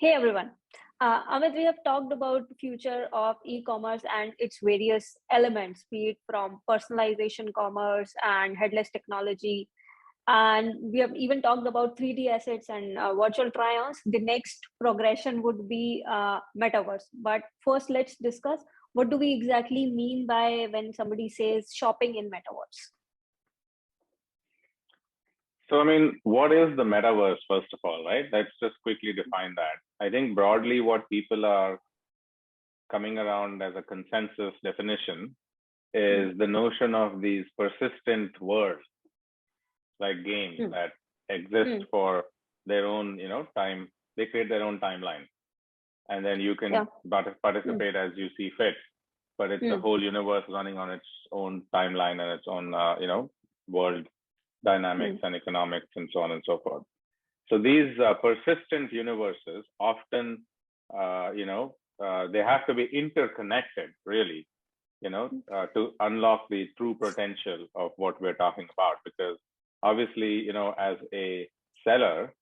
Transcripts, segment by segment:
Hey everyone. Amit, we have talked about the future of e-commerce and its various elements, be it from personalization commerce and headless technology. And we have even talked about 3D assets and virtual try-ons. The next progression would be Metaverse. But first, let's discuss what do we exactly mean by when somebody says shopping in Metaverse? So, I mean, what is the metaverse, first of all, right? Let's just quickly define that. I think broadly what people are coming around as a consensus definition is the notion of these persistent worlds, like games that exist for their own, time. They create their own timeline. And then you can participate as you see fit. But it's a whole universe running on its own timeline and its own, world dynamics and economics and so on and so forth. So these persistent universes often, they have to be interconnected, really, to unlock the true potential of what we're talking about. Because obviously, as a seller,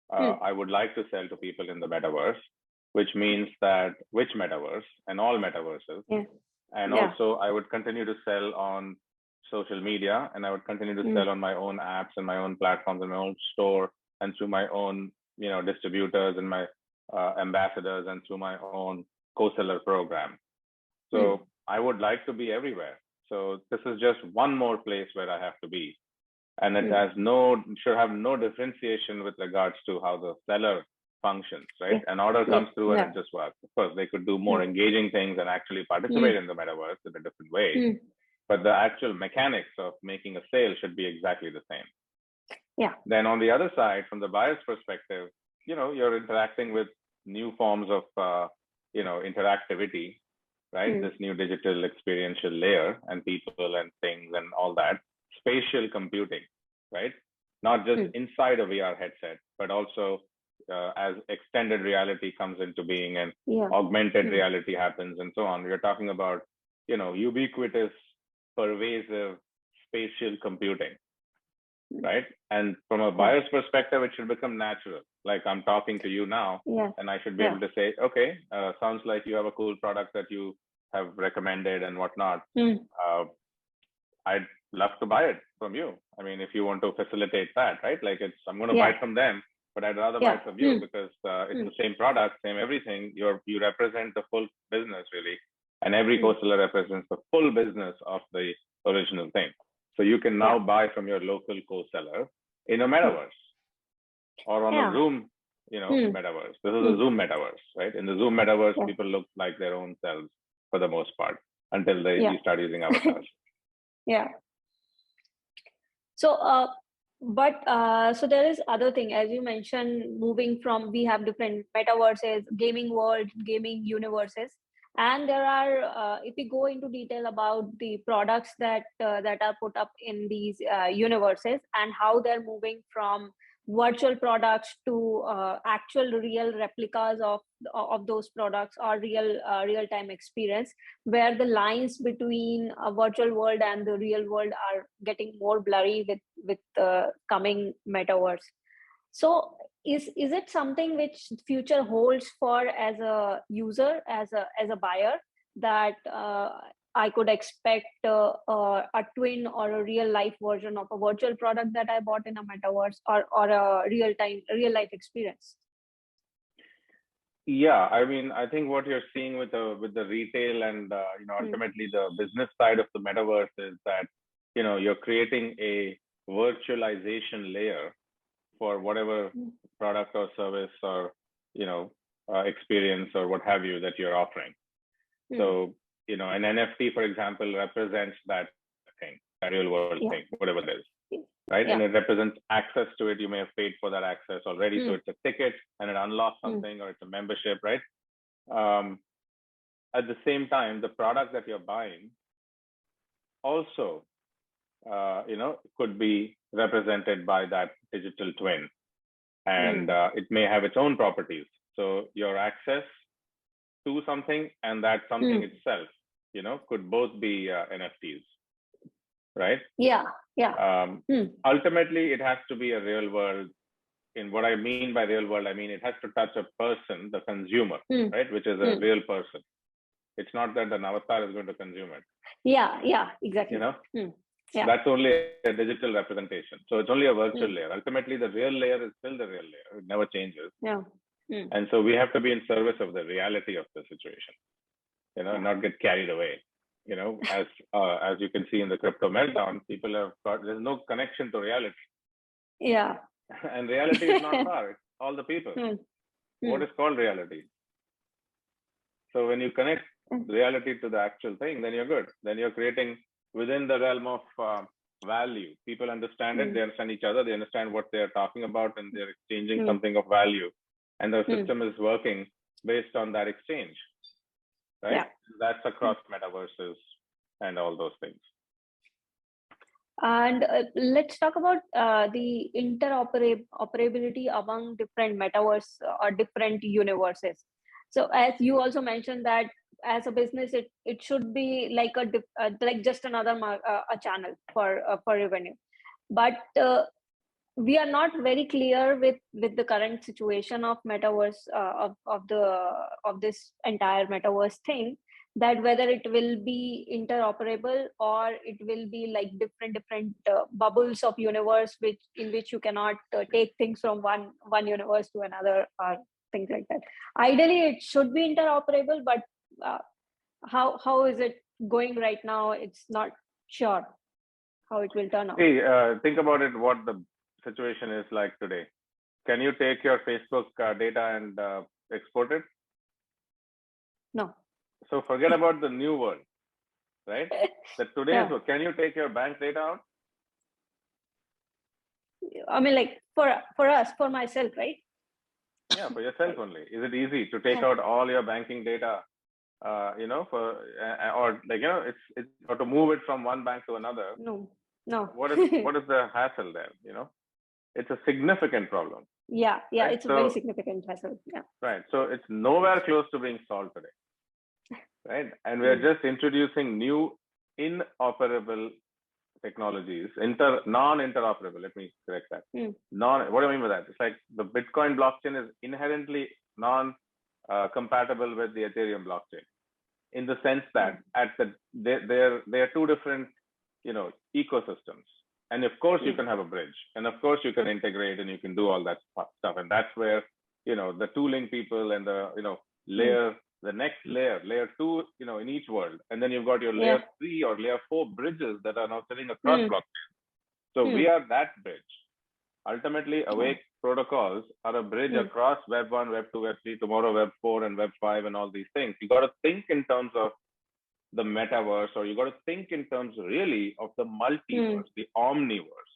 I would like to sell to people in the metaverse, which means that which metaverse and all metaverses. And also I would continue to sell on social media, and I would continue to sell on my own apps and my own platforms and my own store and through my own, distributors and my ambassadors and through my own co-seller program. So I would like to be everywhere. So this is just one more place where I have to be. And it should have no differentiation with regards to how the seller functions, right? An order comes through and it just works. Of course, they could do more engaging things and actually participate in the metaverse in a different way. But the actual mechanics of making a sale should be exactly the same. Then on the other side, from the buyer's perspective, you're interacting with new forms of, interactivity, right? This new digital experiential layer and people and things and all that. Spatial computing, right? Not just inside a VR headset, but also as extended reality comes into being and augmented reality happens and so on. We're talking about, ubiquitous, pervasive spatial computing, right? And from a buyer's perspective, it should become natural. Like I'm talking to you now, and I should be able to say, okay, sounds like you have a cool product that you have recommended and whatnot. I'd love to buy it from you. I mean, if you want to facilitate that, right? Like I'm going to buy it from them, but I'd rather buy it from you because it's the same product, same everything. You represent the full business, really. And every co-seller represents the full business of the original thing. So you can now buy from your local co-seller in a metaverse or on a Zoom, metaverse. This is a Zoom metaverse, right? In the Zoom metaverse, people look like their own selves for the most part until you start using avatars. So, so there is other thing, as you mentioned, moving from, we have different metaverses, gaming world, gaming universes. And there are, if we go into detail about the products that are put up in these universes and how they're moving from virtual products to actual real replicas of those products or real-time experience, where the lines between a virtual world and the real world are getting more blurry with the coming metaverse. So is it something which future holds for as a user, as a buyer, that I could expect a twin or a real life version of a virtual product that I bought in a metaverse or a real life experience? Yeah, I mean, I think what you're seeing with the retail and ultimately the business side of the metaverse is that you're creating a virtualization layer for whatever product or service or experience or what have you that you're offering. So an NFT, for example, represents that thing, that real world thing, whatever it is, right? And it represents access to it. You may have paid for that access already, so it's a ticket and it unlocks something, or it's a membership, right? At the same time, the product that you're buying also could be represented by that digital twin, and it may have its own properties. So your access to something and that something itself, could both be NFTs, right? Yeah. Ultimately, it has to be a real world in what I mean by real world, I mean it has to touch a person, the consumer, right? Which is a real person. It's not that an avatar is going to consume it. Yeah, exactly. Yeah. That's only a digital representation. So it's only a virtual layer. Ultimately, the real layer is still the real layer. It never changes. Yeah. And so we have to be in service of the reality of the situation, and not get carried away. As you can see in the crypto meltdown, people have got, there's no connection to reality. Yeah. And reality is not far. It's all the people. What is called reality? So when you connect reality to the actual thing, then you're good. Then you're creating within the realm of value. People understand it. They understand each other. They understand what they're talking about, and they're exchanging something of value. And the system is working based on that exchange, right? Yeah. That's across metaverses and all those things. And let's talk about the interoperability among different metaverse or different universes. So as you also mentioned that as a business, it should be like like just another a channel for revenue, but we are not very clear with the current situation of metaverse of this entire metaverse thing, that whether it will be interoperable or it will be like different bubbles of universe in which you cannot take things from one universe to another or things like that. Ideally it should be interoperable, but how is it going right now? It's not sure how it will turn out. See, think about it, what the situation is like today. Can you take your Facebook data and export it? No. So forget about the new world, right? The today's world. Can you take your bank data out? I mean, like for us, for myself, right? Yeah, for yourself only. Is it easy to take out all your banking data? Or it's or to move it from one bank to another. No. What is the hassle there? It's a significant problem. Yeah, right? It's a very significant hassle. Yeah. Right. So it's nowhere close to being solved today. Right. And we're just introducing new inoperable technologies, non-interoperable. Let me correct that. What do I mean by that? It's like the Bitcoin blockchain is inherently non-compatible with the Ethereum blockchain, in the sense that they're two different, ecosystems. And of course you can have a bridge, and of course you can integrate, and you can do all that stuff. And that's where, the tooling people and the, the next layer 2, in each world. And then you've got your layer 3 or layer 4 bridges that are now sitting across blockchain. So we are that bridge. Ultimately, Awake protocols are a bridge across Web 1, Web 2, Web 3, tomorrow Web 4 and Web 5 and all these things. You got to think in terms of the metaverse, or you got to think in terms really of the multiverse, the omniverse,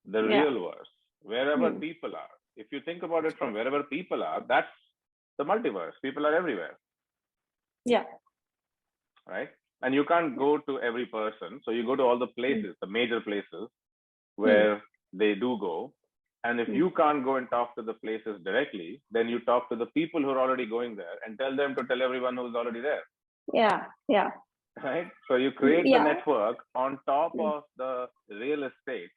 the real verse, wherever people are. If you think about it from wherever people are, that's the multiverse. People are everywhere. Yeah. Right? And you can't go to every person. So you go to all the places, the major places where they do go. And if you can't go and talk to the places directly, then you talk to the people who are already going there and tell them to tell everyone who's already there. Yeah. Right? So you create the network on top of the real estate,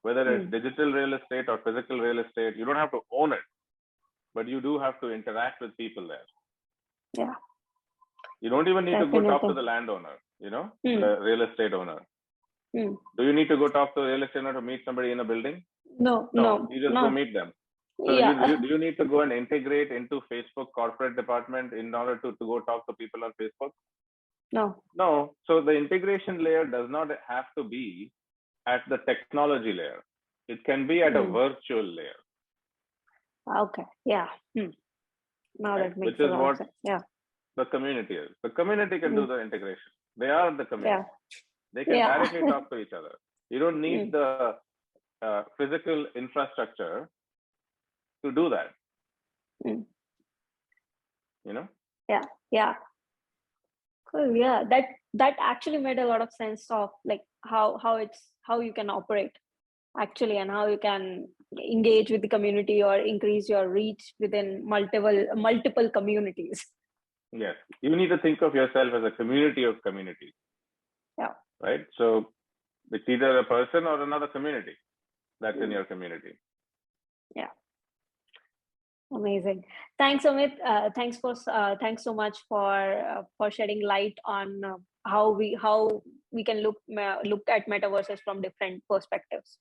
whether it's digital real estate or physical real estate. You don't have to own it, but you do have to interact with people there. Yeah. You don't even need to go talk to the landowner, the real estate owner. Do you need to go talk to the real estate owner to meet somebody in a building? No. You just go meet them. So do you need to go and integrate into Facebook corporate department in order to go talk to people on Facebook? No. So the integration layer does not have to be at the technology layer. It can be at a virtual layer. Okay. Yeah. Now that makes a lot of sense. Yeah. The community is. The community can do the integration. They are the community. They can directly talk to each other. You don't need the physical infrastructure to do that. Yeah. Cool. Yeah. That actually made a lot of sense of like how you can operate actually, and how you can engage with the community or increase your reach within multiple communities. Yes. You need to think of yourself as a community of communities. Yeah. Right. So it's either a person or another community that's in your community. Yeah. Amazing. Thanks, Amit. Thanks so much for shedding light on how we can look at metaverses from different perspectives.